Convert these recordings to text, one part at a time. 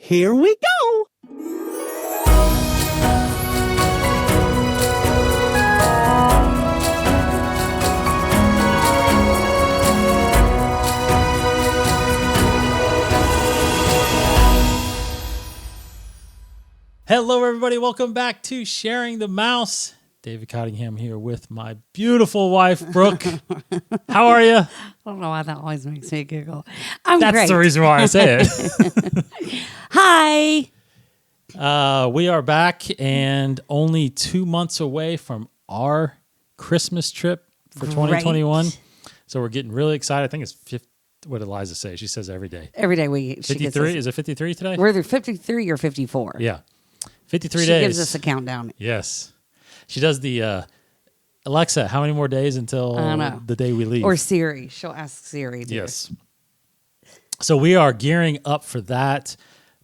Here we go. Hello, everybody. Welcome back to Sharing the Mouse. David Cottingham here with my beautiful wife, Brooke. How are you? I don't know why that always makes me giggle. I'm That's great. the reason why I say it. Hi. We are back and only 2 months away from our Christmas trip for 2021. So we're getting really excited. I think it's 50. What did Eliza say? She says every day. Every day she 53? Is it 53 today? We're either 53 or 54. Yeah. 53 she days. She gives us a countdown. Yes. She does the, Alexa, how many more days until the day we leave? Or Siri. She'll ask Siri. Yes. So we are gearing up for that.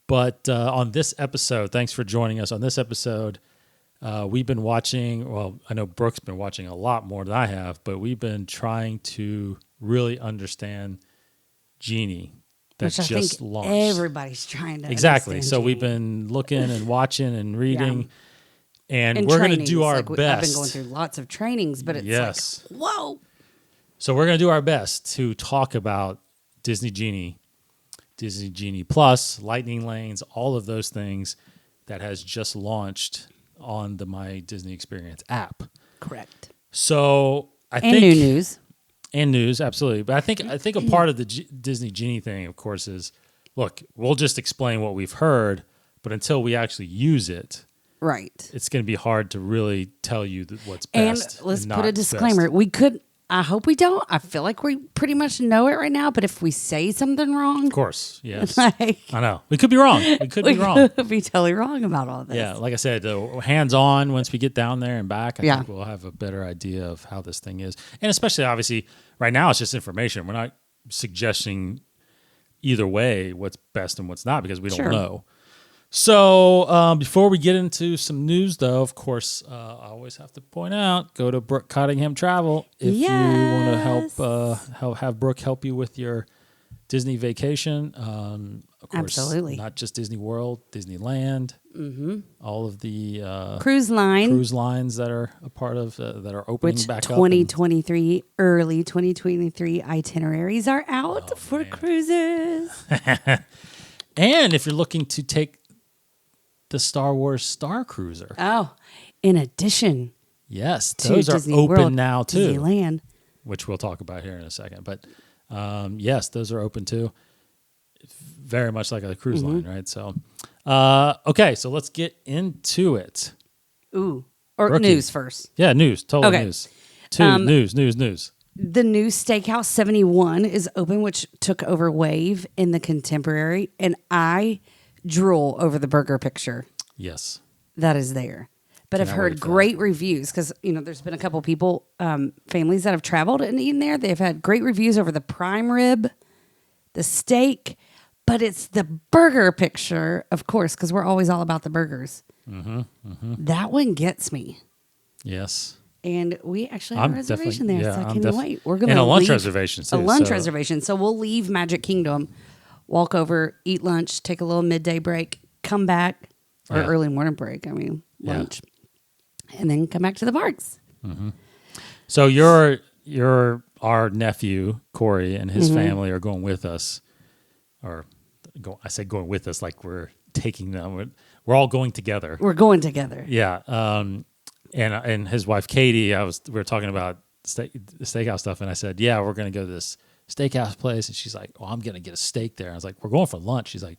But on this episode, thanks for joining us. On this episode, we've been watching, well, I know Brooke's been watching a lot more than I have, but we've been trying to really understand Genie. That Which just I think launched. Everybody's trying to Exactly. So Genie. we've been looking and watching and reading, and we're going to trainings. do our best. best. I've been going through lots of trainings, but it's like, whoa. So we're going to do our best to talk about Disney Genie Plus, Lightning Lanes, all of those things that has just launched on the My Disney Experience app. Correct. So I and think new news. And news, absolutely. But I think a part of the Disney Genie thing, of course, is, look, we'll just explain what we've heard, but until we actually use it, right, it's going to be hard to really tell you what's best. And let's and put a disclaimer. Best. We could, I hope we don't. I feel like we pretty much know it right now, but if we say something wrong. Of course, yes. I know. We could be wrong. We could be wrong. Could be totally wrong about all this. Yeah, like I said, hands-on, once we get down there and back, I think we'll have a better idea of how this thing is. And especially, obviously, right now it's just information. We're not suggesting either way what's best and what's not because we don't know. So before we get into some news, though, of course, I always have to point out, go to Brooke Cottingham Travel if you want to have Brooke help you with your Disney vacation. Of course, absolutely, not just Disney World, Disneyland, all of the cruise lines that are a part of that are opening back 2023, up. Early 2023 itineraries are out for cruises. And if you're looking to take the Star Wars Star Cruiser. Oh, in addition. Yes, to those Disney are open World, now too. Disneyland. Which we'll talk about here in a second. But yes, those are open too. Very much like a cruise line, right? So, okay, so let's get into it. Ooh, or Rookie. news first. Yeah, news. Total news. News. The new Steakhouse 71 is open, which took over Wave in the Contemporary, and I drool over the burger picture. Yes. That is there. But I've heard great reviews because, there's been a couple people, families that have traveled and eaten there. They've had great reviews over the prime rib, the steak, but it's the burger picture, of course, because we're always all about the burgers. That one gets me. Yes. And we actually have a reservation there, so I can't wait. We're and a lunch reservation, too. A lunch reservation. So we'll leave Magic Kingdom, walk over, eat lunch, take a little midday break, come back, or early morning break, lunch, and then come back to the parks. So our nephew, Corey, and his family are going with us. I say going with us like we're taking them. We're all going together. We're going together. Yeah. And his wife Katie, we were talking about steakhouse stuff, and I said, "Yeah, we're going to go to this steakhouse place," and she's like, "Oh, I'm going to get a steak there." I was like, "We're going for lunch." She's like,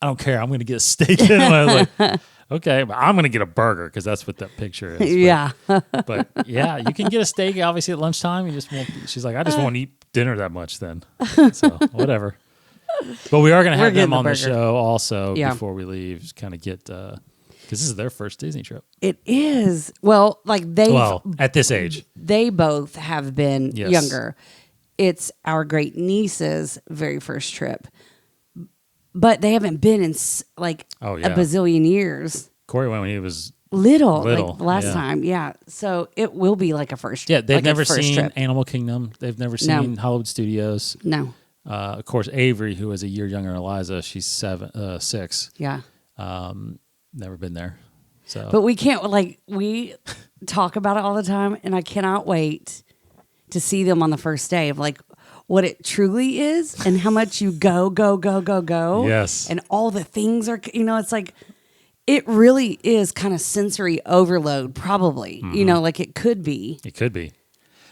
"I don't care. I'm going to get a steak." And I was like, "Okay, but I'm going to get a burger because that's what that picture is." But yeah, you can get a steak obviously at lunchtime. You just won't. She's like, "I just won't eat dinner that much then." So whatever. But we are going to have them on the show also before we leave. Kind of get. Because this is their first Disney trip. It is. Well, at this age. They both have been younger. It's our great niece's very first trip. But they haven't been in a bazillion years. Corey went when he was little like last time. Yeah. So it will be like a first Yeah, they've never seen trip. Animal Kingdom. They've never seen Hollywood Studios. No. Of course, Avery, who is a year younger than Eliza, she's 6. Yeah. Never been there. So, But we can't, we talk about it all the time, and I cannot wait to see them on the first day of what it truly is and how much you go. Yes. And all the things are, it's it really is kind of sensory overload, probably. It could be. It could be.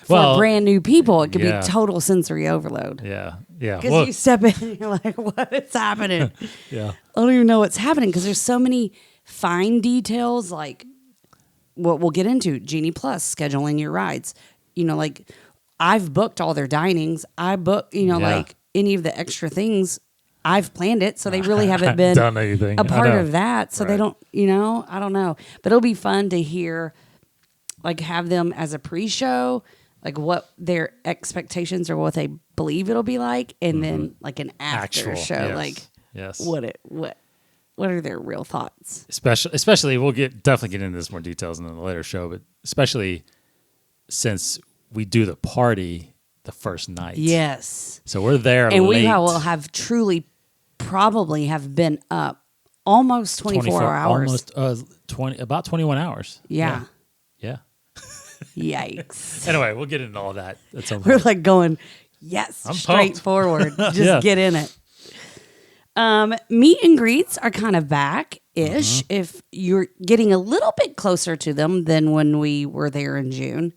For brand new people, it could yeah. be total sensory overload. Yeah. Yeah. Because you step in and you're like, what is happening? Yeah. I don't even know what's happening because there's so many fine details, like what we'll get into, Genie Plus, scheduling your rides. I've booked all their dinings. I booked, any of the extra things. I've planned it, so they really haven't been done anything. a part of that. So they don't, I don't know. But it'll be fun to hear, have them as a pre-show, what their expectations or what they believe it'll be like, and then an after show, yes. What are their real thoughts? Especially, we'll definitely get into this more details in the later show, but especially since we do the party the first night. Yes. So we're there and late. We will have probably have been up almost 24 hours. Almost about 21 hours. Yeah. Yeah. Yikes. Anyway, we'll get into all that at some point. We're going, yes, I'm straightforward. Just get in it. Meet and greets are kind of back-ish if you're getting a little bit closer to them than when we were there in June.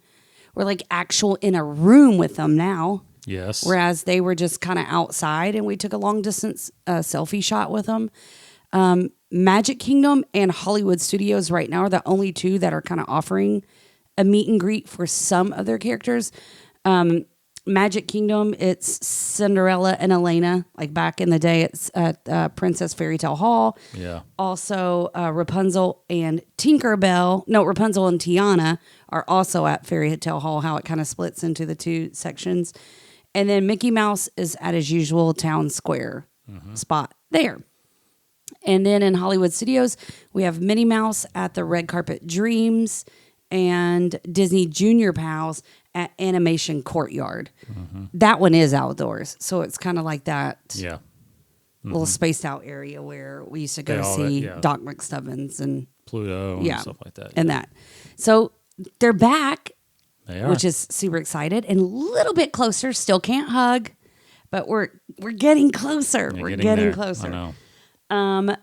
We're actual in a room with them now. Yes. Whereas they were just kind of outside, and we took a long-distance selfie shot with them. Magic Kingdom and Hollywood Studios right now are the only two that are kind of offering a meet and greet for some of their characters. Magic Kingdom, it's Cinderella and Elena. Back in the day, it's at Princess Fairy Tale Hall. Yeah. Also, Rapunzel and Tinkerbell. No, Rapunzel and Tiana are also at Fairy Tale Hall, how it kind of splits into the two sections. And then Mickey Mouse is at his usual town square spot there. And then in Hollywood Studios, we have Minnie Mouse at the Red Carpet Dreams and Disney Junior Pals at Animation Courtyard. That one is outdoors, so it's kind of like that little spaced out area where we used to go to see Doc McStuffins and Pluto and stuff like that. And that. So they're back, They are. which is super excited, and a little bit closer. Still can't hug, but we're getting closer. We're getting closer. I know.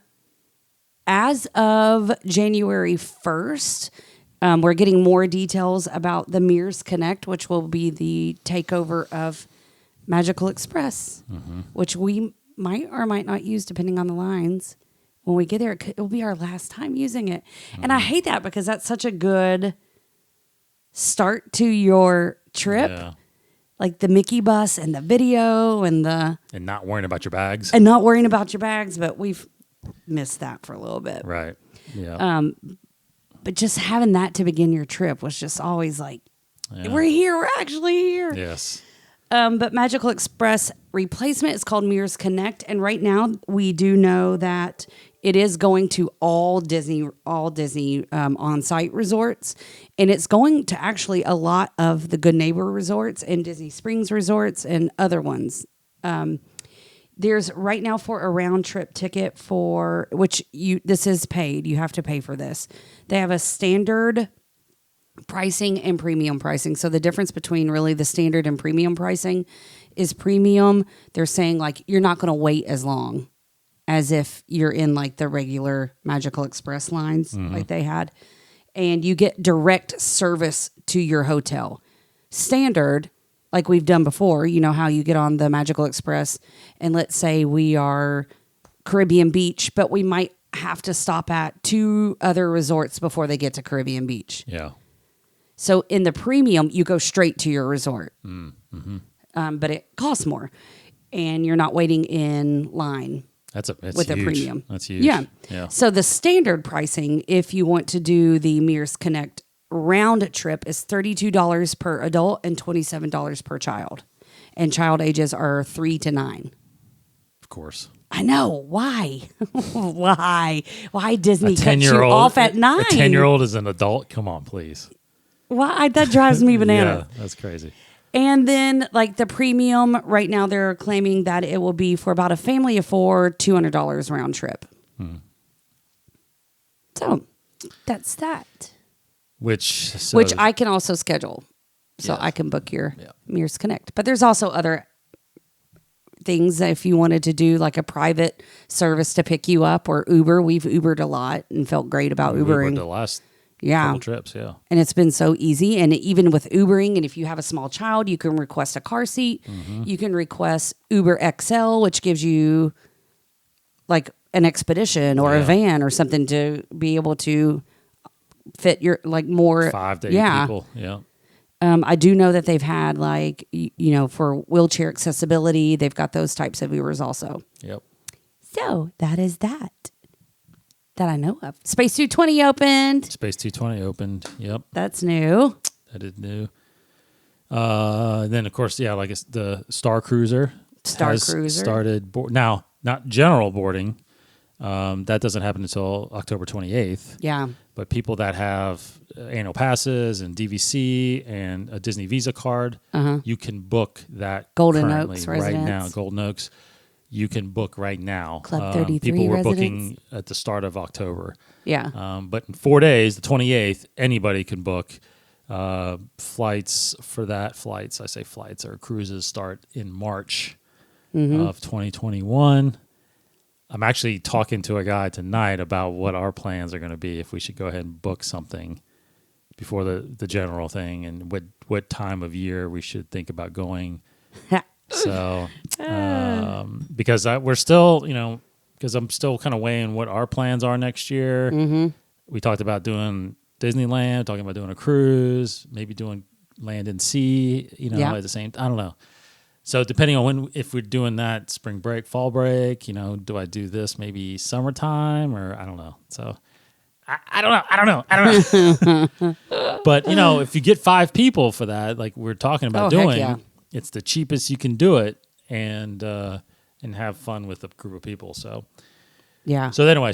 As of January 1st, we're getting more details about the Mears Connect, which will be the takeover of Magical Express, which we might or might not use depending on the lines. When we get there, it'll be our last time using it. And I hate that because that's such a good start to your trip. Yeah. Like the Mickey bus and the video and not worrying about your bags. and not worrying about your bags, but we've missed that for a little bit. Right. Yeah. But just having that to begin your trip was just always we're here, we're actually here. Yes. But Magical Express replacement is called Mears Connect, and right now we do know that it is going to all Disney on-site resorts, and it's going to actually a lot of the Good Neighbor resorts and Disney Springs resorts and other ones. There's right now for a round trip ticket for which this is paid. You have to pay for this. They have a standard pricing and premium pricing. So the difference between really the standard and premium pricing is premium. They're saying you're not going to wait as long as if you're in the regular Magical Express lines like they had. And you get direct service to your hotel. Standard, like we've done before, you know how you get on the Magical Express and let's say we are Caribbean Beach, but we might have to stop at 2 other resorts before they get to Caribbean Beach. Yeah. So in the premium, you go straight to your resort, but it costs more, and you're not waiting in line. It's with huge. a premium. That's huge. Yeah. So the standard pricing, if you want to do the Mears Connect round trip, is $32 per adult and $27 per child, and child ages are 3 to 9. Of course. I know. Why? Why Disney cuts you 10-year-old off at 9? A 10-year-old is an adult. Come on, please. Why? That drives me bananas. Yeah, that's crazy. And then like the premium right now, they're claiming that it will be for about a family of 4, $200 round trip. So that's that. Which I can also schedule. So I can book your Mears Connect. But there's also other things that if you wanted to do like a private service to pick you up or Uber. We've Ubered a lot and felt great about Ubering. The last couple trips, yeah. And it's been so easy. And even with Ubering, and if you have a small child, you can request a car seat. You can request Uber XL, which gives you like an expedition or a van or something to be able to fit your like more 5 to 8 people. Yeah. I do know that they've had like, for wheelchair accessibility, they've got those types of Ubers also. Yep. So that is that I know of. Space 220 opened. Space 220 opened. Yep. That's new. That is new. Then of course, like it's the Star Cruiser. Started now, not general boarding. That doesn't happen until October 28th. Yeah. But people that have annual passes and DVC and a Disney Visa card, you can book that Golden currently, Oaks right residents. now. Golden Oaks, you can book right now. Club 33 people were residents. booking at the start of October. Yeah. But in 4 days, the 28th, anybody can book flights for that. Flights or cruises start in March of 2021. I'm actually talking to a guy tonight about what our plans are going to be, if we should go ahead and book something before the general thing and what time of year we should think about going. So, because we're still, because I'm still kind of weighing what our plans are next year. We talked about doing Disneyland, talking about doing a cruise, maybe doing land and sea, at the same time. I don't know. So depending on if we're doing that spring break, fall break, do I do this maybe summertime or I don't know. So I don't know. But, if you get 5 people for that, like we're talking about doing, it's the cheapest you can do it and have fun with a group of people. So, yeah. So anyway,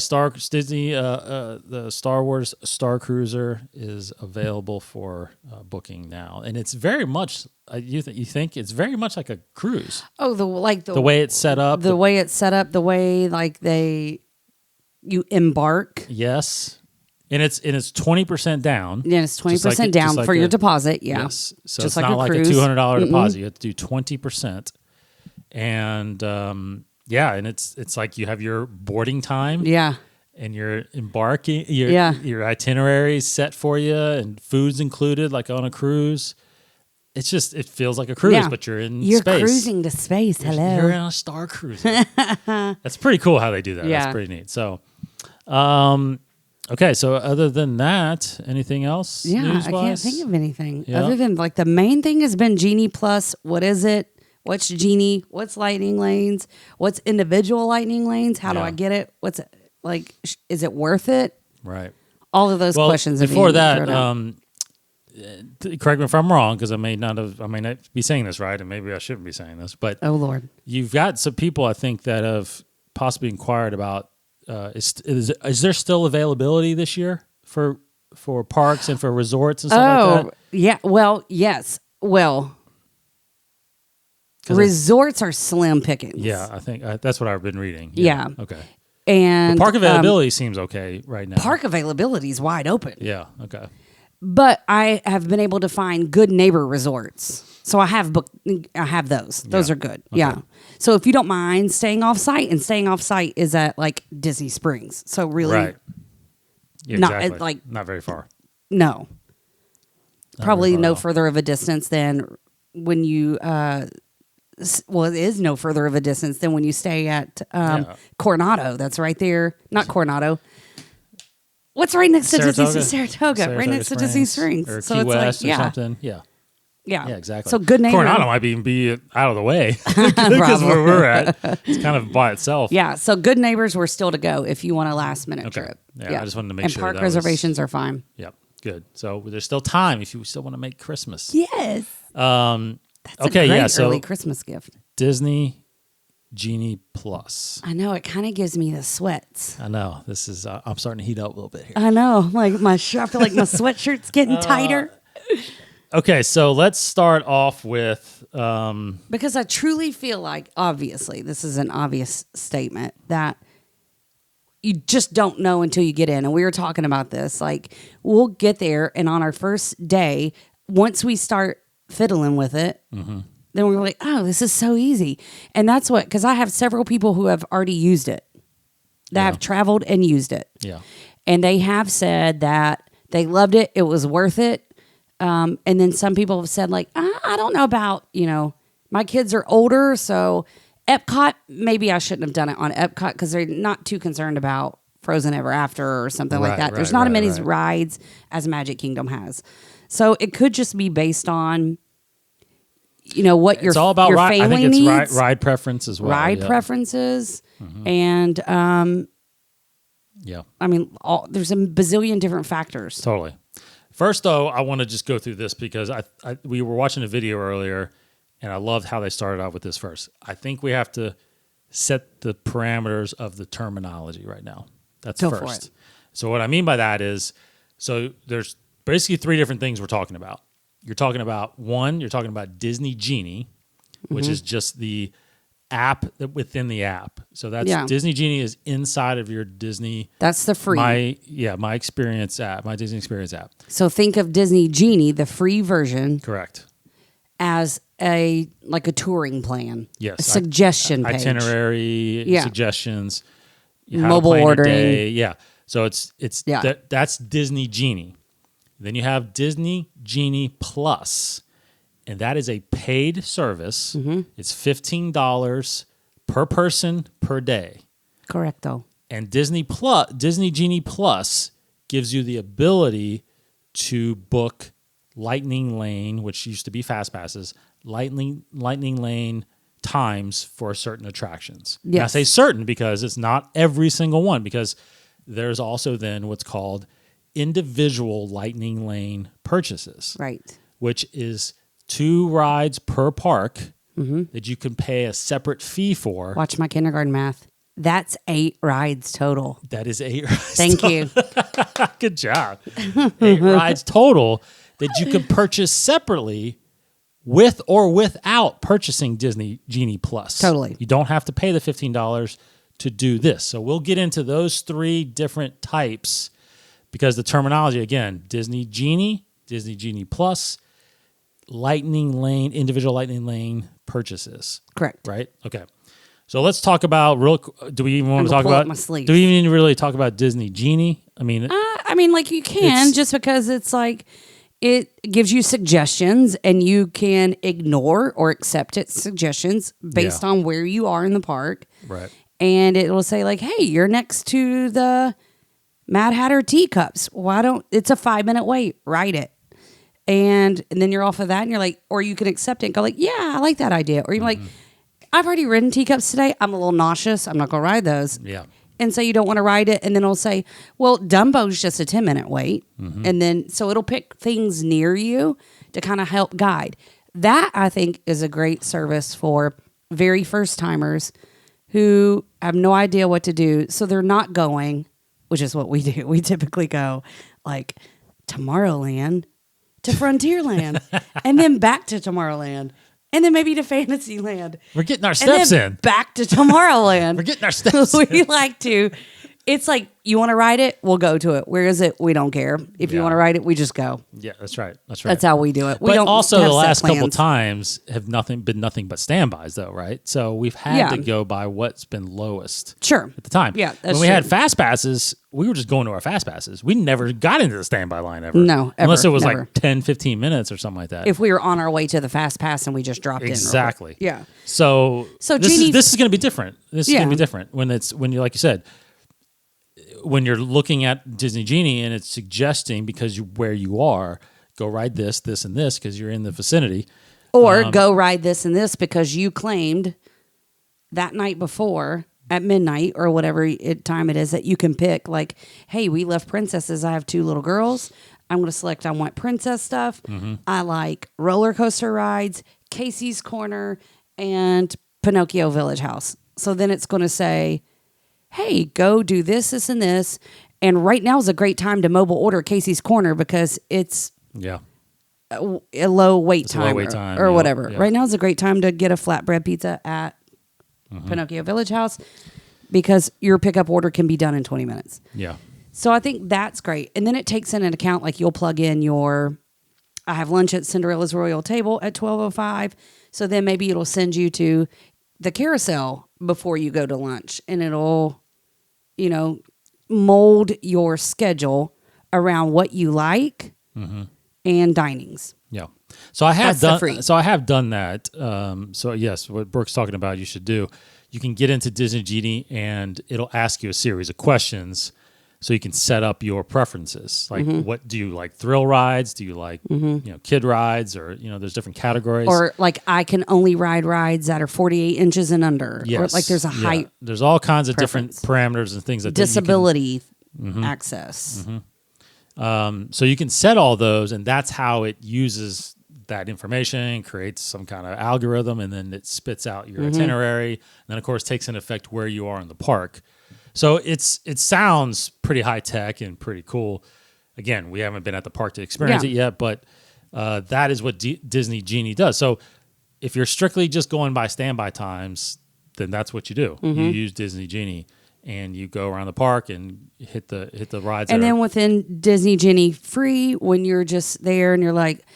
Disney, the Star Wars Star Cruiser is available for booking now. And it's very much, you think it's very much like a cruise. Oh, the way it's set up. The way like you embark. Yes. And it's 20% down. Yeah, it's 20% down for your deposit. Yeah. Yes. So just it's not like a $200 deposit. You have to do 20%. And and it's like you have your boarding time. Yeah. And you're embarking. Your itinerary is set for you, and food's included, like on a cruise. It's just it feels like a cruise, but you're in space. You're cruising to space. Hello. You're on a Star Cruiser. That's pretty cool how they do that. Yeah. That's pretty neat. So, okay. So other than that, anything else? Yeah, news-wise? I can't think of anything other than like the main thing has been Genie Plus. What is it? What's Genie? What's lightning lanes? What's individual lightning lanes? How do I get it? What's it like? Is it worth it? Right. All of those questions. Before that, correct me if I'm wrong, because I may not be saying this right, and maybe I shouldn't be saying this. But oh Lord, you've got some people I think that have possibly inquired about. Is there still availability this year for parks and for resorts and stuff like that? Yeah. Well, yes. Well. Resorts are slim pickings. Yeah, I think that's what I've been reading. Yeah. Okay. And but park availability seems okay right now. Park availability is wide open. Yeah. Okay. But I have been able to find good neighbor resorts. So I have those. Those are good. Okay. Yeah. So if you don't mind staying off site, and staying off site is at like Disney Springs. So really, right. Yeah, exactly. Not very far. No. Probably no further of a distance than when you. It is no further of a distance than when you stay at Coronado. That's right there. Not Coronado. What's right next to Disney? Saratoga. Right next to Disney Springs. Or Key West or something. Yeah. Yeah. Yeah, exactly. So good neighbor. Coronado might even be out of the way because where we're at, it's kind of by itself. Yeah. So good neighbors were still to go if you want a last minute trip. Yeah. I just wanted to make and sure. And park reservations are fine. Yep. Good. So there's still time if you still want to make Christmas. Yes. That's okay. A great So early Christmas gift. Disney Genie Plus. I know it kind of gives me the sweats. I know this is. I'm starting to heat up a little bit here. I know. Like I feel like my sweatshirt's getting tighter. Okay, so let's start off with because I truly feel like, obviously, this is an obvious statement that you just don't know until you get in. And we were talking about this. Like, we'll get there, and on our first day, once we start fiddling with it, then we're like, oh, this is so easy. And that's what, because I have several people who have already used it, that have traveled and used it. Yeah. And they have said that they loved it. It was worth it. And then some people have said, like, I don't know about, my kids are older, so Epcot, maybe I shouldn't have done it on Epcot because they're not too concerned about Frozen Ever After or something like that. There's not as many rides as Magic Kingdom has. So it could just be based on, what it's all about your ride. family I think needs. it's ride preference as well. Ride preferences. And, yeah. I mean, there's a bazillion different factors. Totally. First, though, I want to just go through this because we were watching a video earlier, and I loved how they started out with this first. I think we have to set the parameters of the terminology right now. That's Go first. for it. So what I mean by that is, so there's basically three different things we're talking about. You're talking about Disney Genie, which is just the app within the app. So that's Disney Genie is inside of your Disney. That's the free. My experience app, my Disney Experience app. So think of Disney Genie, the free version. Correct. As a touring plan. Yes. A suggestion page. Itinerary, suggestions. Mobile ordering. Yeah. So that's Disney Genie. Then you have Disney Genie Plus, and that is a paid service. It's $15 per person per day. Correcto. And Disney Genie Plus gives you the ability to book Lightning Lane, which used to be Fast Passes, Lightning Lane times for certain attractions. Yes. And I say certain because it's not every single one, because there's also then what's called individual Lightning Lane purchases. Right. Which is 2 rides per park that you can pay a separate fee for. Watch my kindergarten math. That's 8 rides total. That is 8 rides. Thank you. Good job. 8 rides total that you can purchase separately with or without purchasing Disney Genie Plus. Totally. You don't have to pay the $15 to do this. So we'll get into those 3 different types because the terminology, again, Disney Genie Plus, Lightning Lane, individual Lightning Lane purchases. Correct. Right? Okay. So let's talk about do we even want to talk about do we even really talk about Disney Genie? I mean, like you can, just because it's like it gives you suggestions and you can ignore or accept its suggestions based on where you are in the park. Right. And it will say like, hey, you're next to the Mad Hatter teacups. It's a 5-minute wait, ride it. And then you're off of that and you're like, or you can accept it and go like, yeah, I like that idea. Or you're like, I've already ridden teacups today. I'm a little nauseous. I'm not going to ride those. Yeah. And so you don't want to ride it. And then it'll say, well, Dumbo's just a 10-minute wait. And then, so it'll pick things near you to kind of help guide. That, I think, is a great service for very first timers who have no idea what to do. So they're not going, which is what we do. We typically go like Tomorrowland to Frontierland and then back to Tomorrowland. And then maybe to Fantasyland. We're getting our steps in. Back to Tomorrowland. We're getting our steps in. We like to. It's like, you want to ride it? We'll go to it. Where is it? We don't care. If you want to ride it, we just go. Yeah, that's right. That's how we do it. We don't also have the last set couple plans. times have been nothing but standbys, though, right? So we've had to go by what's been lowest. Sure. At the time. Yeah, that's when we true. had fast passes, we were just going to our fast passes. We never got into the standby line ever. No, ever. Unless it was Never. like 10, 15 minutes or something like that. If we were on our way to the Fast Pass and we just dropped in. Exactly. Yeah. So this Genie- is going to be different. This is going to be different when you, like you said, when you're looking at Disney Genie and it's suggesting because where you are, go ride this, this, and this because you're in the vicinity. Or go ride this and this because you claimed that night before at midnight or whatever time it is that you can pick. Like, hey, we love princesses. I have 2 little girls. I'm going to select I want princess stuff. I like roller coaster rides, Casey's Corner, and Pinocchio Village House. So then it's going to say, hey, go do this, this, and this. And right now is a great time to mobile order Casey's Corner because it's a low wait a low time wait time, or yeah, whatever. yeah. Right now is a great time to get a flatbread pizza at Pinocchio Village House because your pickup order can be done in 20 minutes. Yeah. So I think that's great. And then it takes in an account, like you'll plug in I have lunch at Cinderella's Royal Table at 12:05. So then maybe it'll send you to the carousel before you go to lunch, and it'll, mold your schedule around what you like and dinings. Yeah. So I have That's the free. done that. So yes, what Brooke's talking about, you should do. You can get into Disney Genie and it'll ask you a series of questions so you can set up your preferences. Like, what do you like? Thrill rides? Do you like, kid rides? Or, there's different categories. Or like I can only ride rides that are 48 inches and under. Yes. Or like there's a height. There's all kinds of preference. different parameters and things that Disability access. So you can set all those, and that's how it uses that information, creates some kind of algorithm, and then it spits out your itinerary. And then, of course, takes into effect where you are in the park. So it sounds pretty high tech and pretty cool. Again, we haven't been at the park to experience it yet, but that is what Disney Genie does. So if you're strictly just going by standby times, then that's what you do. You use Disney Genie. And you go around the park and hit the rides. And then within Disney Genie free, when you're just there and you're like,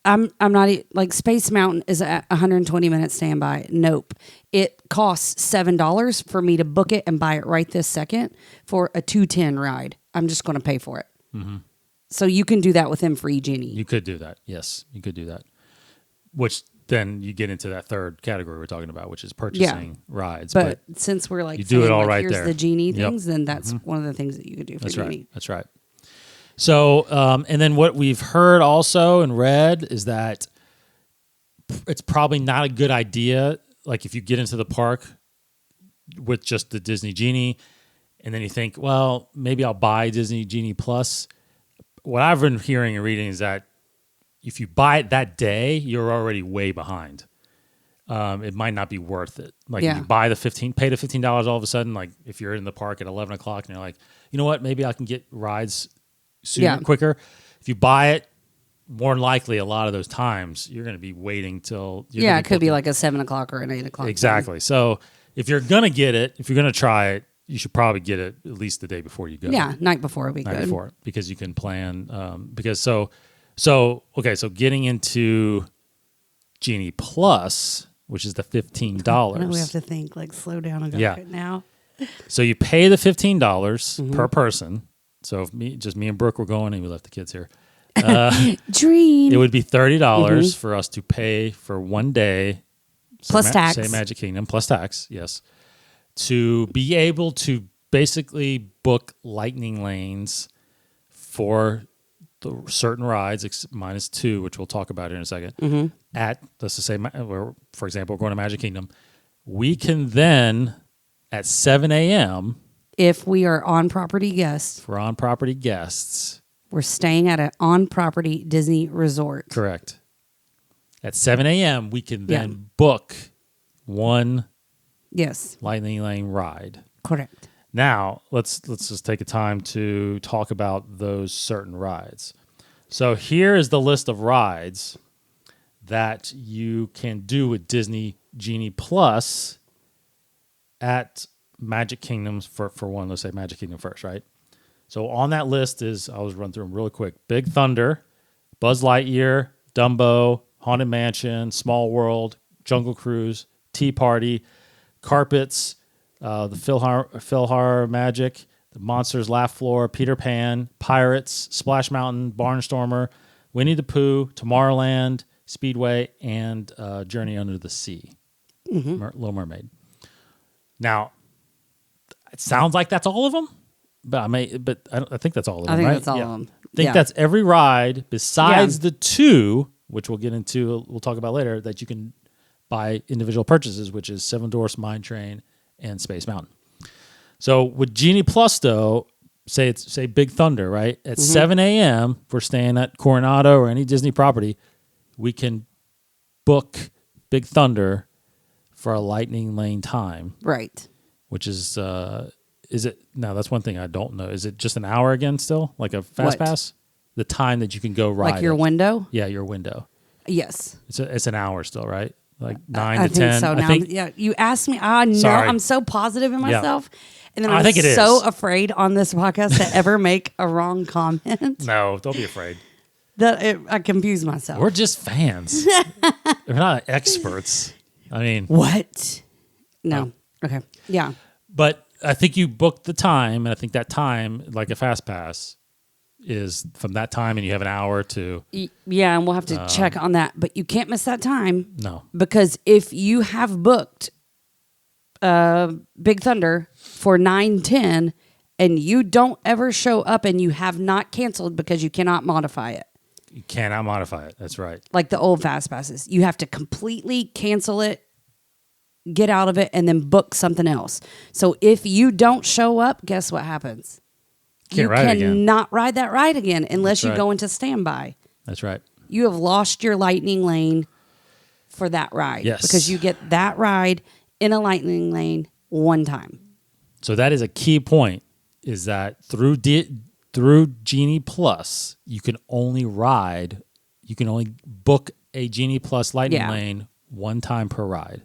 I'm not like Space Mountain is at 120 minute standby. Nope. It costs $7 for me to book it and buy it right this second for a 210 ride. I'm just going to pay for it. So you can do that within free Genie. You could do that. Yes, you could do that. Which then you get into that third category we're talking about, which is purchasing rides. But since we're like, you do it all like, right here's there. the Genie things, then that's one of the things that you could do for Genie. Right. That's right. So, and then what we've heard also and read is that it's probably not a good idea. Like if you get into the park with just the Disney Genie and then you think, well, maybe I'll buy Disney Genie Plus. What I've been hearing and reading is that if you buy it that day, you're already way behind. It might not be worth it. Like if you buy pay the $15 all of a sudden, like if you're in the park at 11 o'clock and you're like, you know what, maybe I can get rides sooner, quicker. If you buy it, more than likely a lot of those times you're going to be waiting till. It could be like a 7 o'clock or an 8 o'clock. Exactly. Time. So if you're going to get it, if you're going to try it, you should probably get it at least the day before you go. Yeah, night before would be good. Night before, because you can plan, So getting into Genie Plus, which is the $15. I know we have to think, like, slow down and go right now. So you pay the $15 per person. So if me and Brooke were going and we left the kids here, dream. It would be $30 for us to pay for 1 day. Plus tax. Say Magic Kingdom, plus tax, yes. To be able to basically book lightning lanes for the certain rides, -2, which we'll talk about here in a second, at, let's just say, for example, we're going to Magic Kingdom. We can then, at 7 a.m., if we are on-property guests. For on-property guests. We're staying at an on-property Disney resort. Correct. At 7 a.m., we can then book one lightning lane ride. Correct. Now, let's just take a time to talk about those certain rides. So here is the list of rides that you can do with Disney Genie Plus at Magic Kingdoms for one. Let's say Magic Kingdom first, right? So on that list I'll just run through them really quick. Big Thunder, Buzz Lightyear, Dumbo, Haunted Mansion, Small World, Jungle Cruise, Tea Party, Carpets, the Philhar Magic, the Monsters Laugh Floor, Peter Pan, Pirates, Splash Mountain, Barnstormer, Winnie the Pooh, Tomorrowland, Speedway, and Journey Under the Sea, Little Mermaid. Now, it sounds like that's all of them, but I think that's all of them. I think right? that's all of them. I think that's every ride besides the two, which we'll talk about later, that you can buy individual purchases, which is Seven Dwarfs Mine Train and Space Mountain. So with Genie Plus, though, say Big Thunder, right? At 7 a.m., if we're staying at Coronado or any Disney property, we can book Big Thunder for a lightning lane time. Right. Which is it? Now, that's one thing I don't know. Is it just an hour again still? Like a fast pass? the time that you can go ride. Like your it. window? Yeah, your window. Yes. It's an hour still, right? Like 9 I to think 10. so. I Now, think, yeah, you asked me. I know Sorry. I'm so positive in myself, and then I I'm think it so is. afraid on this podcast to ever make a wrong comment no, don't be afraid. that I confuse myself. We're just fans. We're not experts. I mean, What? No. Okay. Yeah. but I think you booked the time, and I think that time, like a fast pass, is from that time, and you have an hour to. Yeah, and we'll have to check on that, but you can't miss that time. No. Because if you have booked Big Thunder for 9:10 and you don't ever show up and you have not canceled because you cannot modify it. You cannot modify it. That's right. Like the old fast passes. You have to completely cancel it, get out of it, and then book something else. So if you don't show up, guess what happens? Can't ride it again. cannot ride that ride again unless That's you right. go into standby. That's right. You have lost your lightning lane for that ride. Yes. Because you get that ride in a lightning lane one time. So that is a key point, is that through Genie Plus, you can only book a Genie Plus lightning lane one time per ride.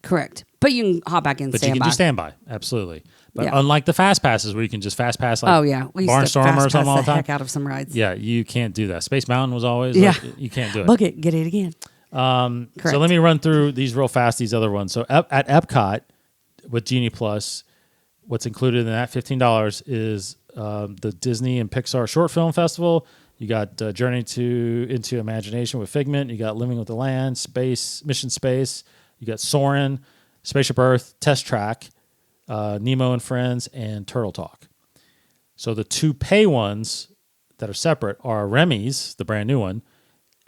Correct. But you can hop back in But standby. you can do standby, absolutely. But Yeah. unlike the fast passes where you can just fast pass like Oh, yeah. We used to Barnstormer fast or something pass all the the time. heck out of some rides. Yeah, you can't do that. Space Mountain was always Yeah. you can't do it. Book it. Get it again. So Correct. let me run through these real fast, these other ones. So at Epcot with Genie Plus, what's included in that $15 is the Disney and Pixar Short Film Festival. You got Journey into Imagination with Figment. You got Living with the Land, Mission Space. You got Soarin', Spaceship Earth, Test Track, Nemo and Friends, and Turtle Talk. So the two pay ones that are separate are Remy's, the brand new one,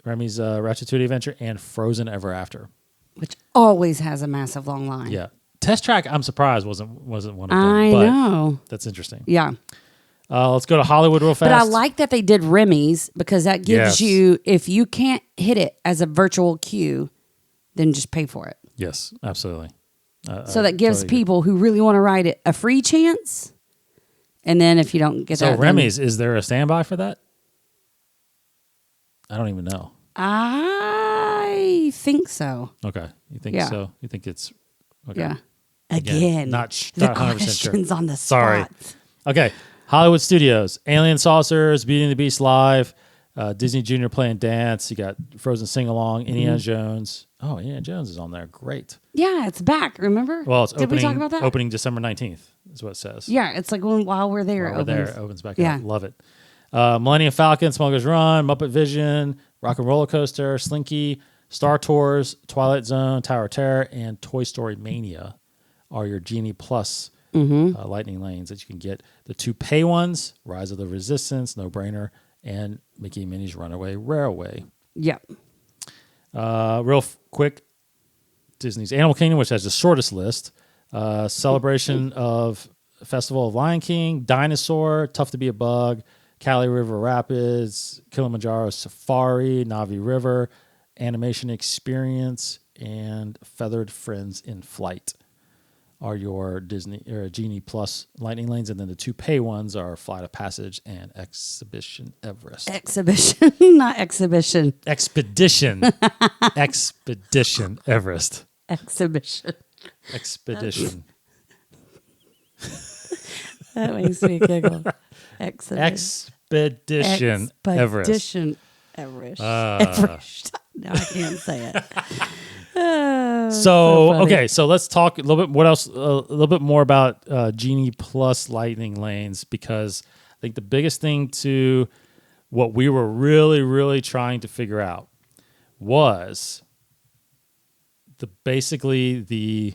Remy's Ratatouille Adventure, and Frozen Ever After. Which always has a massive long line. Yeah, Test Track. I'm surprised wasn't one of them. I but know. That's interesting. Yeah. Let's go to Hollywood real fast. But I like that they did Remy's because that gives Yes. you, if you can't hit it as a virtual queue, then just pay for it. Yes, absolutely. So that gives totally agree. people who really want to ride it a free chance. And then if you don't get So that, Remy's, is there a standby for that? I don't even know. I think so. Okay, you think Yeah. so? You think it's okay? Yeah. Again, not the 100% questions sure. on the Sorry. spot. Okay, Hollywood Studios, Alien Saucers, Beauty and the Beast Live, Disney Junior Play and Dance. You got Frozen Sing Along, Indiana Jones. Oh, Indiana Jones is on there. Great. Yeah, it's back. Remember? Well, it's Did opening. we talk about that? Opening December 19th is what it says. Yeah, it's like while we're there. While we're there, it opens back Yeah. up. Love it. Millennium Falcon, Smuggler's Run, Muppet Vision, Rock and Roller Coaster, Slinky, Star Tours, Twilight Zone, Tower of Terror, and Toy Story Mania are your Genie Plus lightning lanes that you can get. The two pay ones, Rise of the Resistance, No Brainer, and Mickey and Minnie's Runaway Railway. Yep. Quick, Disney's Animal Kingdom, which has the shortest list. Celebration of Festival of Lion King, Dinosaur, Tough to Be a Bug, Cali River Rapids, Kilimanjaro Safari, Navi River, Animation Experience, and Feathered Friends in Flight are your Disney or Genie Plus lightning lanes, and then the two pay ones are Flight of Passage and Exhibition Everest. Exhibition, not exhibition. Expedition Everest. Exhibition. Expedition. That makes me giggle. Exhibition. Expedition Everest. Expedition Everest. Everest. No, I can't say it. So funny. okay, so let's talk a little bit. What else? A little bit more about Genie Plus lightning lanes, because I think the biggest thing to what we were really, really trying to figure out was basically the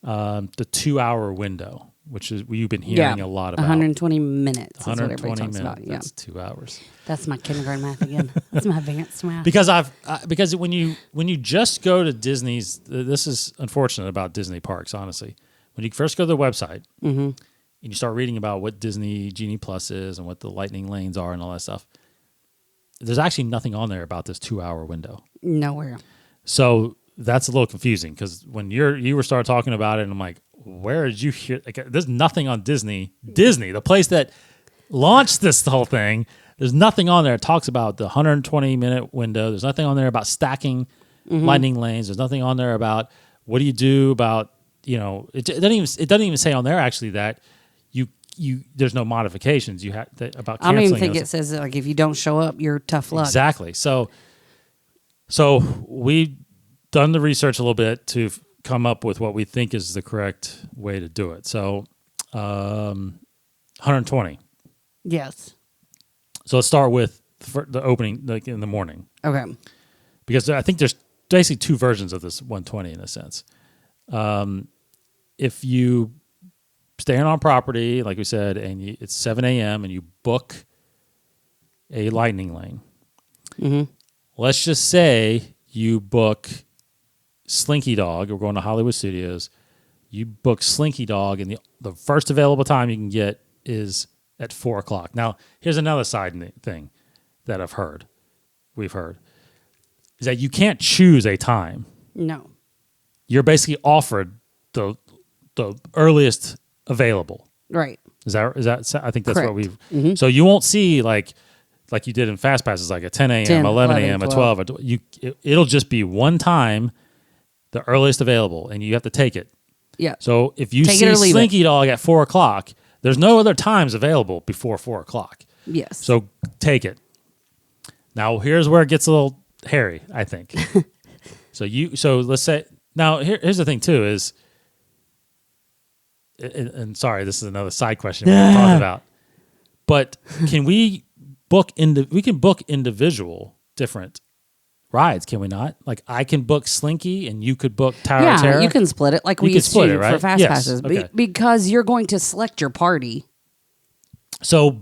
2-hour window, which is you've been hearing a lot about. 120 minutes. Is what 120 everybody talks minutes. about. Yeah. That's 2 hours. That's my kindergarten math again. That's my advanced math. Because when you just go to Disney's, this is unfortunate about Disney parks, honestly. When you first go to the website and you start reading about what Disney Genie Plus is and what the lightning lanes are and all that stuff, there's actually nothing on there about this 2-hour window. Nowhere. So that's a little confusing, because when you were started talking about it, and I'm like, where did you hear? Like, there's nothing on Disney, the place that launched this whole thing. There's nothing on there that talks about the 120-minute window. There's nothing on there about stacking lightning lanes. There's nothing on there about what do you do about, it doesn't even say on there actually that you there's no modifications you have about canceling. I don't even think those. it says like if you don't show up, you're tough luck. Exactly. So we done the research a little bit to come up with what we think is the correct way to do it. So 120. Yes. So let's start with the opening, like in the morning. Okay. Because I think there's basically two versions of this 120 in a sense. If you stay on property, like we said, and it's 7 a.m. and you book a lightning lane, let's just say you book Slinky Dog. We're going to Hollywood Studios. You book Slinky Dog, and the first available time you can get is at 4 o'clock. Now, here's another side thing that we've heard, is that you can't choose a time. No. You're basically offered the earliest available. Right. Is that I think that's Correct. what we've. So you won't see like you did in Fast Passes, like at 10 a.m., 10, 11 a.m., at 12. It'll just be one time, the earliest available, and you have to take it. Yeah. So if you Take it see or leave Slinky Dog at 4 o'clock, there's no other times available before 4 o'clock. Yes. So take it. Now here's where it gets a little hairy, I think. So let's say now here's the thing too is, and sorry, this is another side question we haven't talked about, but can we book individual different rides, can we not? Like I can book Slinky and you could book Tower of Terror. Yeah, you can split it like we used to for Fast Passes because you're going to select your party. So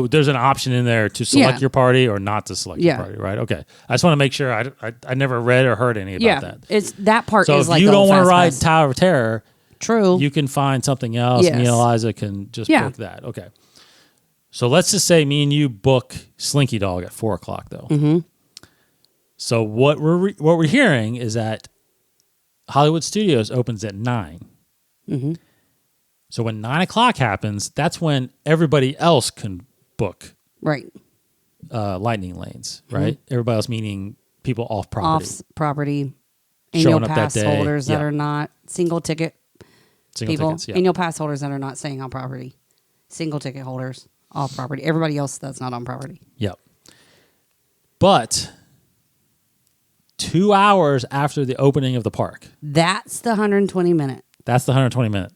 there's an option in there to select your party or not to select your party, right? Okay. I just want to make sure I never read or heard any about that. It's that part so is if like you don't want to ride Pass. Tower of Terror, True. you can find something else. Yes. Me and Eliza can just book that. Okay. So let's just say me and you book Slinky Dog at 4 o'clock though. Mm-hmm. So what we're hearing is that Hollywood Studios opens at 9. Mm-hmm. So when 9 o'clock happens, that's when everybody else can book lightning lanes, right? Everybody else meaning people off property. Off property. Showing Annual up pass that day. holders that are not single ticket people. Tickets, Annual pass holders that are not staying on property. Single ticket holders off property. Everybody else that's not on property. Yep. But 2 hours after the opening of the park. That's the 120 minute. That's the 120 minute.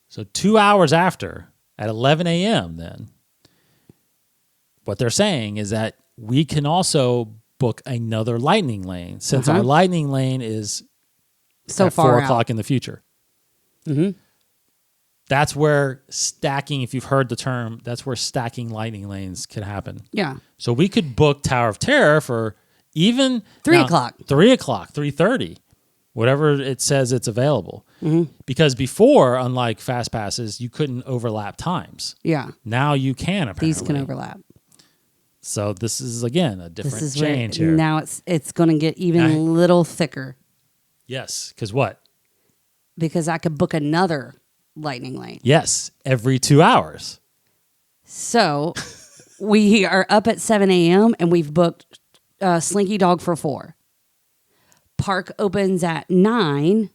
So 2 hours after, at 11 a.m. then, what they're saying is that we can also book another lightning lane since our lightning lane is so at far 4 o'clock in the future. Mm-hmm. That's where stacking, if you've heard the term, that's where stacking lightning lanes can happen. Yeah. So we could book Tower of Terror for even 3 o'clock. 3 o'clock, 3:30, whatever it says it's available. Mm-hmm. Because before, unlike Fast Passes, you couldn't overlap times. Yeah. Now you can, apparently. These can overlap. So this is, again, a different change here. Now it's going to get even a little thicker. Yes, because what? Because I could book another lightning lane. Yes, every 2 hours. So we are up at 7 a.m. and we've booked Slinky Dog for 4. Park opens at 9.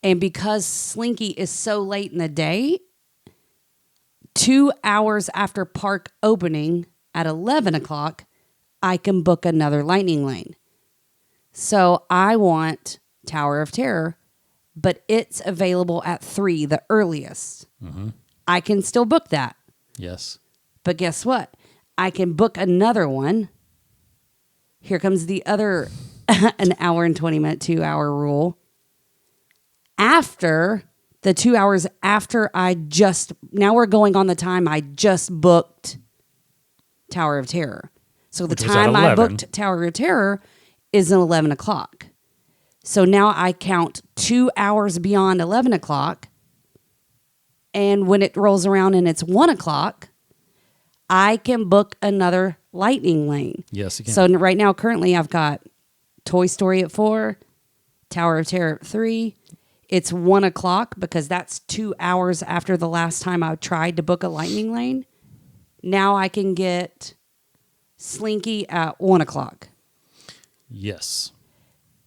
And because Slinky is so late in the day, 2 hours after park opening at 11 o'clock, I can book another lightning lane. So I want Tower of Terror, but it's available at 3, the earliest. Mm-hmm. I can still book that. Yes. But guess what? I can book another one. Here comes the other an hour and 20 minute, 2 hour rule. After the 2 hours after now we're going on the time I just booked Tower of Terror. So the time I booked Tower of Terror is at 11 o'clock. So now I count 2 hours beyond 11 o'clock. And when it rolls around and it's 1 o'clock, I can book another lightning lane. Yes, you can. So right now, currently, I've got Toy Story at 4, Tower of Terror at 3. It's 1 o'clock because that's 2 hours after the last time I tried to book a lightning lane. now I can get Slinky at 1 o'clock. Yes.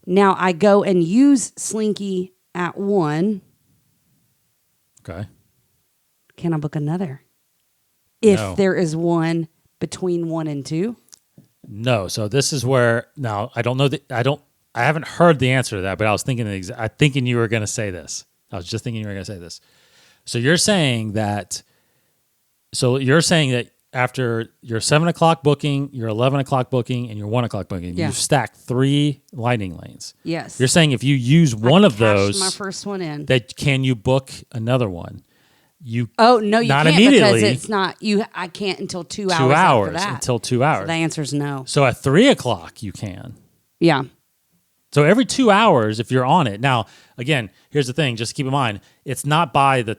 Now I go and use Slinky at 1. Okay. Can I book another? If No. there is one between 1 and 2? No. So this is where now I don't know I haven't heard the answer to that, but I was thinking you were going to say this. I was just thinking you were going to say this. So you're saying that after your 7 o'clock booking, your 11 o'clock booking, and your 1 o'clock booking, you've stacked 3 lightning lanes. Yes. You're saying if you use one of those, my first one in. that can you book another one? You no, you not can't immediately, because it's not you. I can't until 2 hours. 2 hours after that. until 2 hours. So the answer is no. So at 3 o'clock you can. Yeah. So every 2 hours, if you're on it. Now, again, here's the thing. Just keep in mind, it's not by the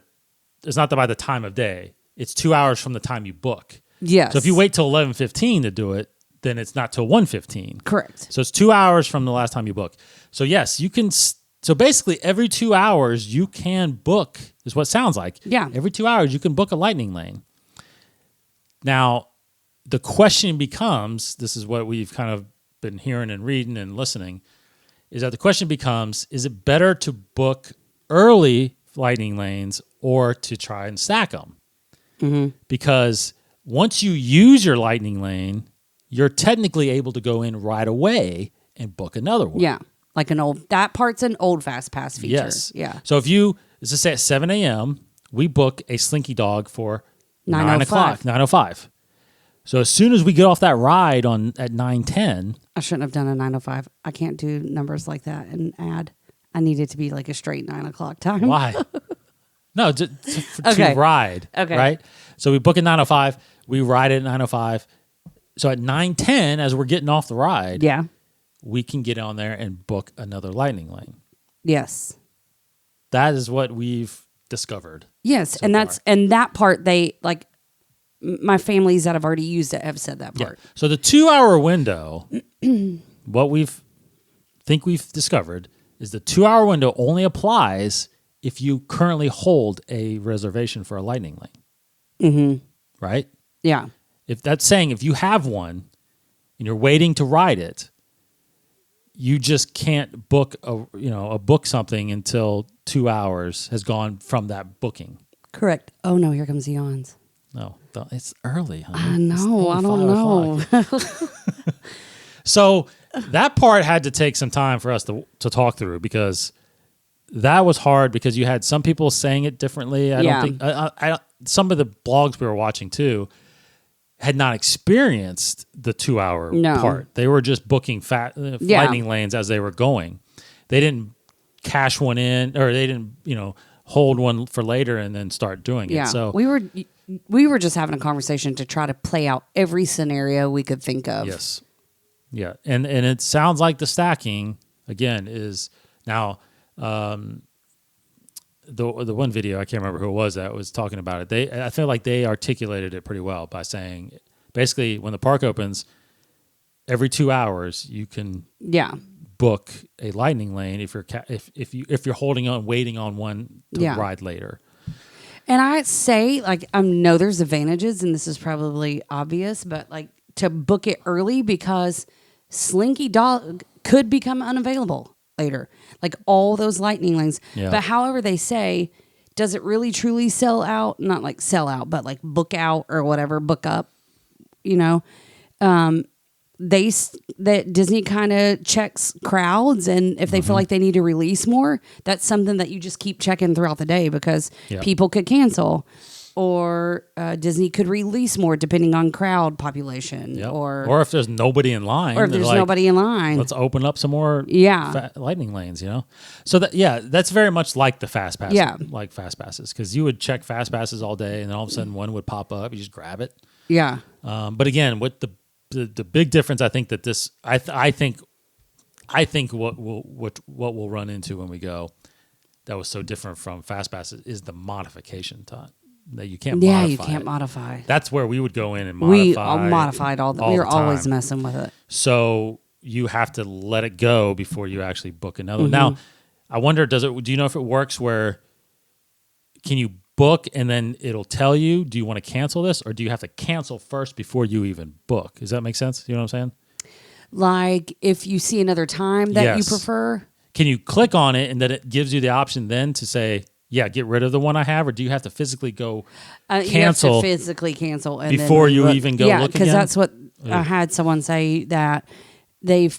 time of day. It's 2 hours from the time you book. Yes. So if you wait till 11:15 to do it, then it's not till 1:15. Correct. So it's 2 hours from the last time you book. So yes, you can. So basically, every 2 hours you can book. Is what it sounds like. Yeah. Every 2 hours you can book a lightning lane. Now, the question becomes: this is what we've kind of been hearing and reading and listening. Is that the question becomes: is it better to book early lightning lanes or to try and stack them? Mm-hmm. Because once you use your lightning lane, you're technically able to go in right away and book another one. Yeah. Like that part's an old fast pass feature. Yes. Yeah. So if you, let's just say at 7 a.m., we book a Slinky Dog for 9 o'clock, 9:05. So as soon as we get off that ride at 9:10. I shouldn't have done a 9:05. I can't do numbers like that and add. I need it to be like a straight 9 o'clock time. Why? No, to ride. Okay. Right? So we book at 9:05. We ride at 9:05. So at 9:10, as we're getting off the ride, Yeah. we can get on there and book another lightning lane. Yes. That is what we've discovered. Yes, so far. and that part they like. My families that have already used it have said that part. Yeah. So the 2 hour window, what we've discovered is the 2 hour window only applies if you currently hold a reservation for a lightning lane. Mm-hmm. Right? Yeah. If that's saying if you have one and you're waiting to ride it, you just can't book book something until 2 hours has gone from that booking. Correct. Oh no, here comes the yawns. No, it's early, honey. I know. I don't know. So that part had to take some time for us to talk through because that was hard because you had some people saying it differently. I don't think some of the blogs we were watching too had not experienced the 2 hour part. They were just booking lightning lanes as they were going. They didn't cash one in or they didn't, hold one for later and then start doing it. So we were just having a conversation to try to play out every scenario we could think of. Yes. Yeah. And it sounds like the stacking, again, is now the one video, I can't remember who it was that was talking about it. I feel like they articulated it pretty well by saying, basically, when the park opens, every 2 hours you can book a lightning lane if you're holding on, waiting on one to ride later. And I'd say, I know there's advantages, and this is probably obvious, but to book it early because Slinky Dog could become unavailable later. All those lightning lanes. Yeah. But however they say, does it really truly sell out? Not sell out, but book out or whatever, book up, that Disney kind of checks crowds, and if they feel like they need to release more, that's something that you just keep checking throughout the day because people could cancel, or Disney could release more depending on crowd population, or if there's nobody in line, let's open up some more lightning lanes. So that's very much like the fast pass, like fast passes, because you would check fast passes all day, and then all of a sudden one would pop up, you just grab it. But again, with the big difference, I think that this, I think what we'll run into when we go that was so different from fast passes is the modification time that you can't modify. You can't modify. That's where we would go in and modify. We modified all we were always messing with it. So you have to let it go before you actually book another. Now, I wonder, do you know if it works where can you book and then it'll tell you, do you want to cancel this, or do you have to cancel first before you even book? Does that make sense? You know what I'm saying? Like if you see another time that you Yes. prefer. Can you click on it and then it gives you the option then to say, yeah, get rid of the one I have, or do you have to physically go cancel? You have to physically cancel and before then you look. even go yeah, look because again? that's what I had someone say, that they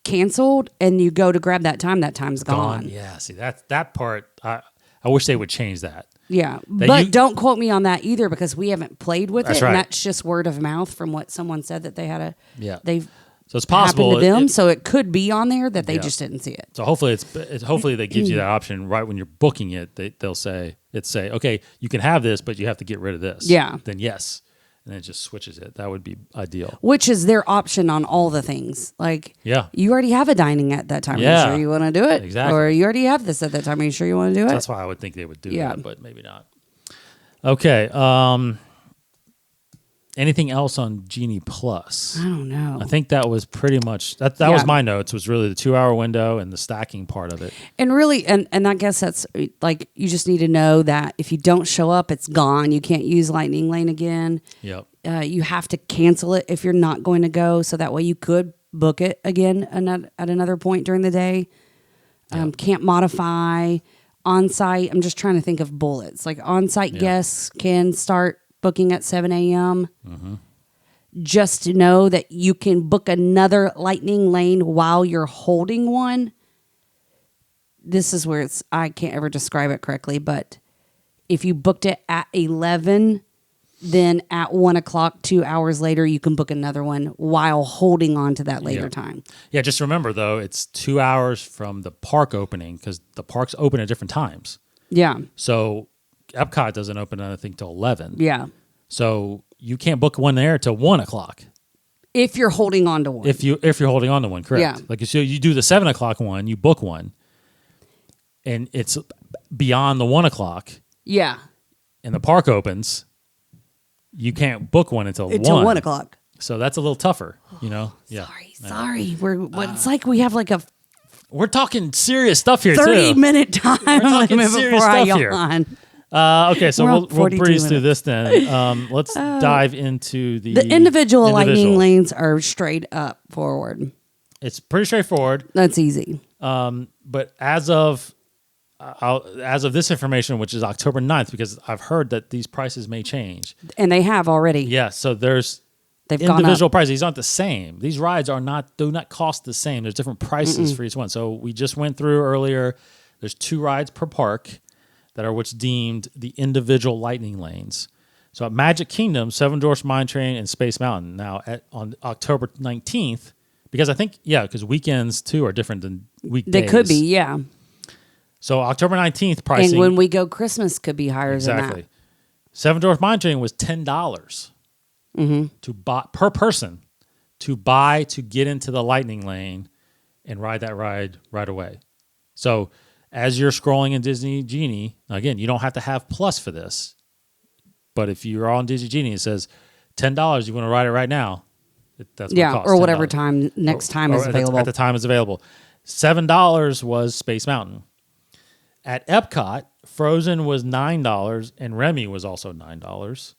canceled and you go to grab that time, that time's gone. Yeah, see that part. I wish they would change that. Yeah, but don't quote me on that either, because we haven't played with it, right. and that's just word of mouth from what someone said that they had a. Yeah, they've. So it's possible happened to them, so it could be on there that they just didn't see it. So hopefully hopefully they gives you that option right when you're booking it. They'll say okay, you can have this, but you have to get rid of this. Yeah. Then yes, and then it just switches it. That would be ideal. Which is their option on all the things. Like, you already have a dining at that time. Are you sure you want to do it? Exactly. Or you already have this at that time. Are you sure you want to do it? That's why I would think they would do that, but maybe not. Okay. Anything else on Genie Plus? I don't know. I think that was pretty much that was my notes, was really the 2-hour window and the stacking part of it. And really, and I guess that's like, you just need to know that if you don't show up, it's gone. You can't use Lightning Lane again. Yep. You have to cancel it if you're not going to go, so that way you could book it again at another point during the day. Can't modify on-site. I'm just trying to think of bullets. Like on-site guests can start booking at 7 a.m. Mm-hmm. Just to know that you can book another Lightning Lane while you're holding one. This is where I can't ever describe it correctly, but if you booked it at 11, then at 1 o'clock, 2 hours later, you can book another one while holding on to that later time. Yeah, just remember, though, it's 2 hours from the park opening, because the parks open at different times. Yeah. So Epcot doesn't open, I think, till 11. Yeah. So you can't book one there till 1 o'clock. If you're holding on to one. If you're holding on to one, correct. Yeah. Like, so you do the 7 o'clock one, you book one, and it's beyond the 1 o'clock. Yeah. And the park opens, you can't book one until 1 o'clock. So that's a little tougher, you know? Yeah. Sorry. It's like we have like a we're talking serious stuff here, 30-minute time limit serious before I stuff here. yawn. Okay, so we'll 42 breeze through minutes. this then. Let's dive into the individual Lightning Lanes are straight up forward. It's pretty straightforward. That's easy. But as of this information, which is October 9th, because I've heard that these prices may change. And they have already. Yeah, so there's They've gone up. individual prices. These aren't the same. These rides do not cost the same. There's different prices for each one. So we just went through earlier, there's 2 rides per park that are what's deemed the individual Lightning Lanes. So at Magic Kingdom, Seven Dwarfs Mine Train and Space Mountain. Now on October 19th, because I think, because weekends too are different than weekdays. They could be, yeah. So October 19th pricing. And when we go, Christmas could be higher than that. Seven Dwarfs Mine Train was $10 to buy per person to get into the Lightning Lane and ride that ride right away. So as you're scrolling in Disney Genie, again, you don't have to have Plus for this, but if you're on Disney Genie, it says $10. You want to ride it right now. That's what it costs, or whatever $10. time next time is available. At the time it's available. $7 was Space Mountain. At Epcot, Frozen was $9 and Remy was also $9.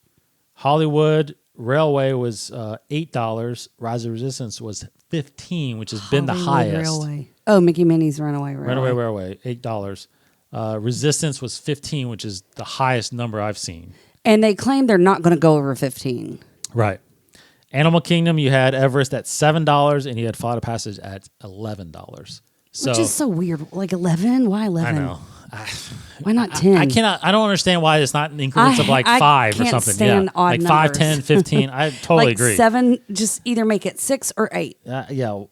Hollywood Railway was $8. Rise of Resistance was $15, which has been the highest. Railway. Oh, Mickey Minnie's Runaway Railway. Runaway Railway, $8. Resistance was $15, which is the highest number I've seen. And they claim they're not going to go over 15. Right. Animal Kingdom, you had Everest at $7 and you had Flight of Passage at $11. Which is so weird. Like 11? Why 11? I know. Why not 10? I don't understand why it's not in increments of like 5 or something. Stand odd like 5, numbers. 10, 15. I totally like agree. 7, just either make it 6 or 8.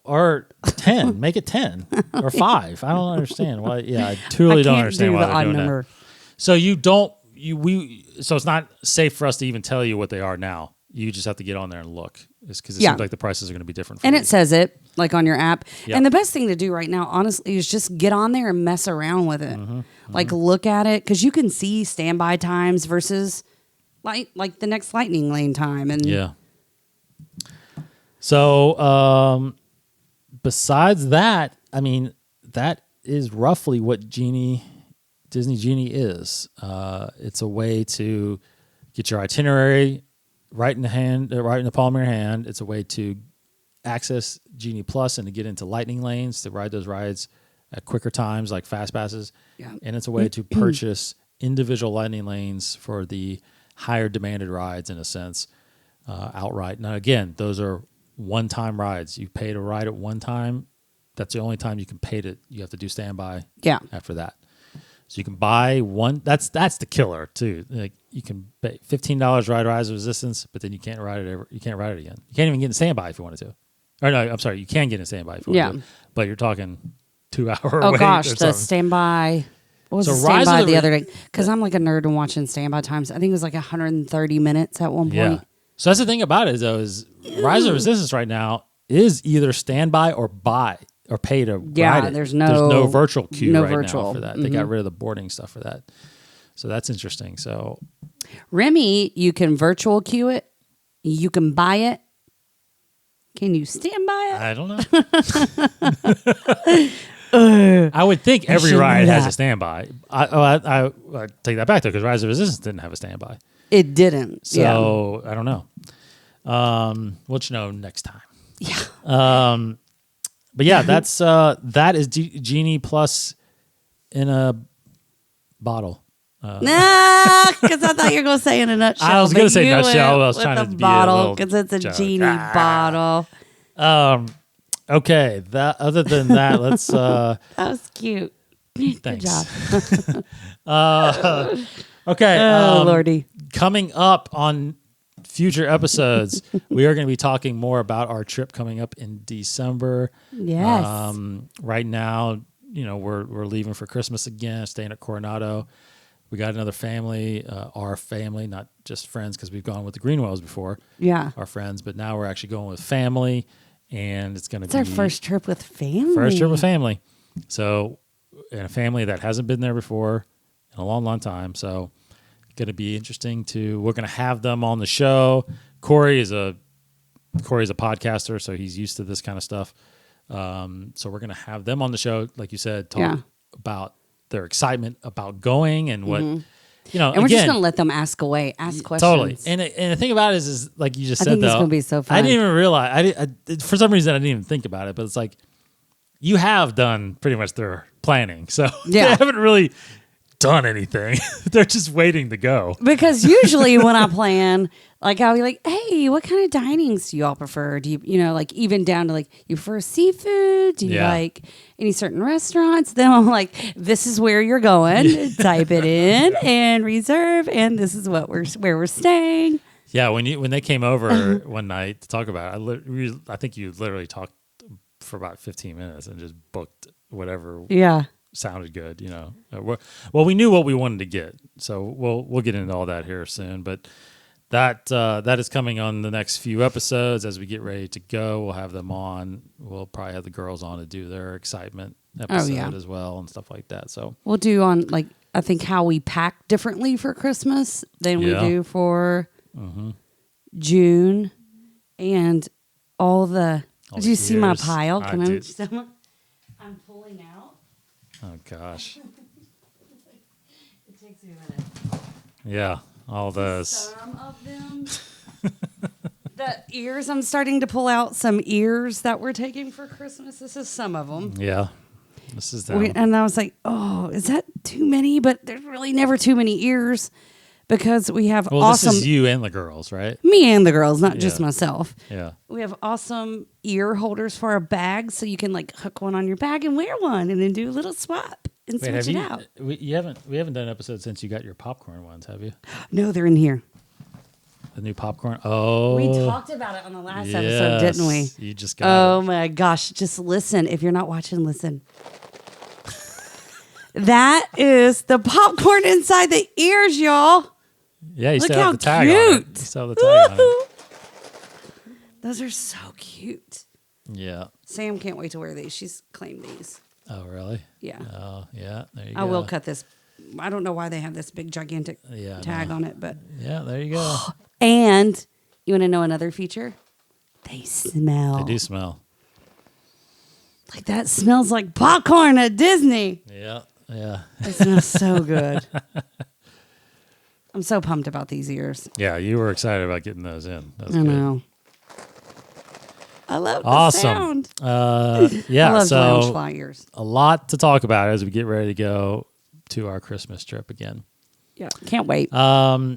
Or 10. Make it 10 or 5. I don't understand why. Yeah, I truly don't understand why they're doing that. So so it's not safe for us to even tell you what they are now. You just have to get on there and look. It's because it seems like the prices are going to be different. And it says it like on your app. Yep. And the best thing to do right now, honestly, is just get on there and mess around with it. Like look at it, because you can see standby times versus like the next Lightning Lane time. And yeah. So besides that, I mean, that is roughly what Genie Disney Genie is. It's a way to get your itinerary right in the palm of your hand. It's a way to access Genie Plus and to get into lightning lanes to ride those rides at quicker times like fast passes. Yeah. And it's a way to purchase individual lightning lanes for the higher demanded rides in a sense outright. Now again, those are one-time rides. You pay to ride it one time. That's the only time you can pay it. You have to do standby after that. So you can buy one. That's the killer too. Like you can pay $15 ride Rise of Resistance, but then you can't ride it ever. You can't ride it again. You can't even get in standby if you wanted to. Or no, I'm sorry, you can get in standby if you want to. But you're talking 2 hour. Oh wait gosh, or the something. standby. What was So the Rise of standby the the other day? Because I'm like a nerd in watching standby times. I think it was like 130 minutes at one point. Yeah. So that's the thing about it though is Rise of Resistance right now is either standby or buy. Or pay to ride it. There's no virtual queue no right virtual. now for that. They got rid of the boarding stuff for that. So that's interesting. So Remy, you can virtual queue it. You can buy it. Can you stand by it? I don't know. I would think every ride has a standby. I take that back though because Rise of Resistance didn't have a standby. It didn't. So I don't know. We'll let you know next time. Yeah. But yeah, that is Genie Plus in a bottle. Nah, because I thought you were going to say in a nutshell. I was going to say nutshell. I was with trying to a be bottle a because it's a joke. Genie bottle. Okay. Other than that, let's. That was cute. Thanks. Good job. Okay. Oh, Lordy. Coming up on future episodes, we are going to be talking more about our trip coming up in December. Yes. Right now, we're leaving for Christmas again, staying at Coronado. We got another family, our family, not just friends, because we've gone with the Greenwells before. Yeah. Our friends, but now we're actually going with family, and it's going to be our first trip with family. First trip with family. So, and a family that hasn't been there before in a long, long time. So, going to be interesting we're going to have them on the show. Corey is a podcaster, so he's used to this kind of stuff. So we're going to have them on the show, like you said, talk about their excitement about going and what, and we're just going to let them ask questions. Totally. And the thing about it is like you just said, think it's going to be so fun. I didn't even realize, for some reason, I didn't even think about it, but it's like, you have done pretty much their planning. So they haven't really done anything. They're just waiting to go. Because usually when I plan, like I'll be like, hey, what kind of dinings do you all prefer? Do you, like even down to like, you prefer seafood? Do you like any certain restaurants? Then I'm like, this is where you're going. Type it in and reserve. And this is where we're staying. Yeah. When they came over one night to talk about it, I think you literally talked for about 15 minutes and just booked whatever. Yeah. Sounded good, Well, we knew what we wanted to get, so we'll get into all that here soon. But that is coming on the next few episodes as we get ready to go. We'll have them on. We'll probably have the girls on to do their excitement episode as well and stuff like that. So we'll do on I think how we pack differently for Christmas than we do for June and all the. Did you see my pile? Can I'm pulling out. Oh, gosh. It takes me a minute. Yeah, all those. Some of them. The ears, I'm starting to pull out some ears that we're taking for Christmas. This is some of them. Yeah, this is them. And I was like, oh, is that too many? But there's really never too many ears because we have awesome. This is you and the girls, right? Me and the girls, not just myself. Yeah. We have awesome ear holders for our bags, so you can hook one on your bag and wear one, and then do a little swap and switch it out. We haven't done an episode since you got your popcorn ones, have you? No, they're in here. The new popcorn. Oh, we talked about it on the last episode, didn't we? You just got. Oh my gosh! Just listen. If you're not watching, listen. That is the popcorn inside the ears, y'all. Yeah, you Look still how have the tag cute. on it. You still have the tag on it. Those are so cute. Yeah. Sam can't wait to wear these. She's claimed these. Oh, really? Yeah. Oh, yeah. There you go. I will cut this. I don't know why they have this big gigantic tag on it, but yeah, there you go. And you want to know another feature? They smell. They do smell. Like that smells like popcorn at Disney. Yeah. Yeah. It smells so good. I'm so pumped about these ears. Yeah, you were excited about getting those in. That's I good. know. I love the Awesome. sound. Yeah, I love lounge so fly ears. a lot to talk about as we get ready to go to our Christmas trip again. Yeah, can't wait. I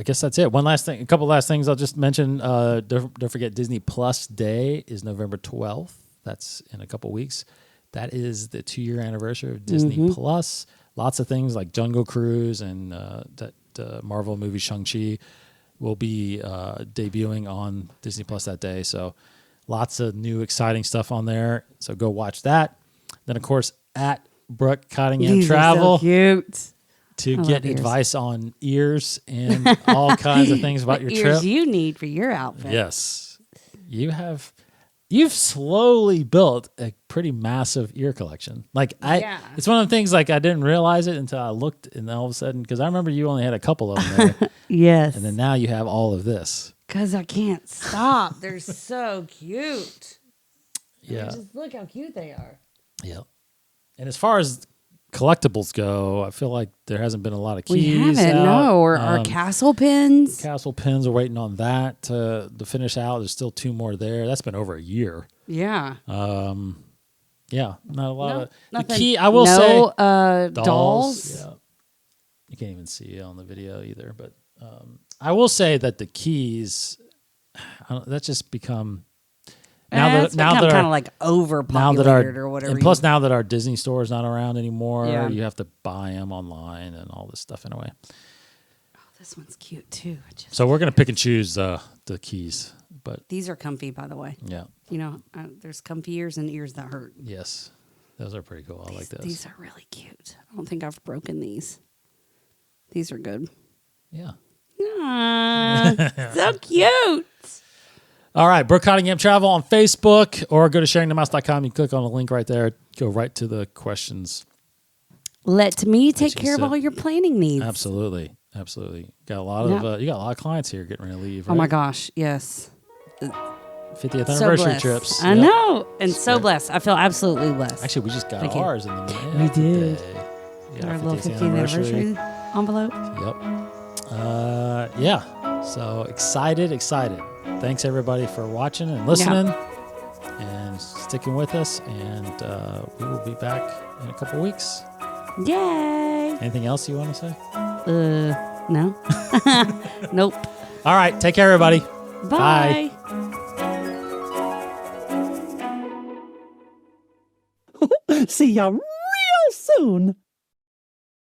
guess that's it. One last thing, a couple last things I'll just mention. Don't forget Disney Plus Day is November 12th. That's in a couple weeks. That is the 2-year anniversary of Disney Plus. Lots of things like Jungle Cruise and that Marvel movie Shang-Chi will be debuting on Disney Plus that day. So lots of new exciting stuff on there. So go watch that. Then, of course, at Brooke Cottingham These Travel. are so cute. To get advice on ears and all kinds of things about your ears trip. you need for your outfit. Yes. You've slowly built a pretty massive ear collection. It's one of the things like I didn't realize it until I looked and all of a sudden, because I remember you only had a couple of them there. Yes. And then now you have all of this. Because I can't stop. They're so cute. Yeah. Just look how cute they are. Yeah. And as far as collectibles go, I feel like there hasn't been a lot of keys. We haven't, no. Or our castle pins. Castle pins are waiting on that to finish out. There's still 2 more there. That's been over a year. Yeah. Yeah, not a lot of nothing. the key. I will say dolls. Yeah, you can't even see it on the video either. But I will say that the keys that's just become now that kind of like overpopulated or whatever. And plus, now that our Disney store is not around anymore, Yeah. you have to buy them online and all this stuff anyway. Oh, this one's cute too. So we're gonna pick and choose the keys, but these are comfy, by the way. yeah. You know, there's comfy ears and ears that hurt. Yes, those are pretty cool. I like those. These are really cute. I don't think I've broken these. These are good. Yeah. So cute. All right, Brooke Cottingham Travel on Facebook, or go to sharingthemouse.com. You click on the link right there. Go right to the questions. Let me take care of all your planning needs. Absolutely. Got a lot of you got a lot of clients here getting ready to leave. Right? Oh my gosh, yes. 50th anniversary blessed. trips. I know, and so blessed. I feel absolutely blessed. Actually, we just got ours in the mail. We did. Today. Yeah, Our little 50th anniversary envelope. Yep. Yeah. So excited. Thanks everybody for watching and listening and sticking with us. And we will be back in a couple weeks. Yay! Anything else you want to say? No. Nope. All right. Take care, everybody. Bye. See ya real soon.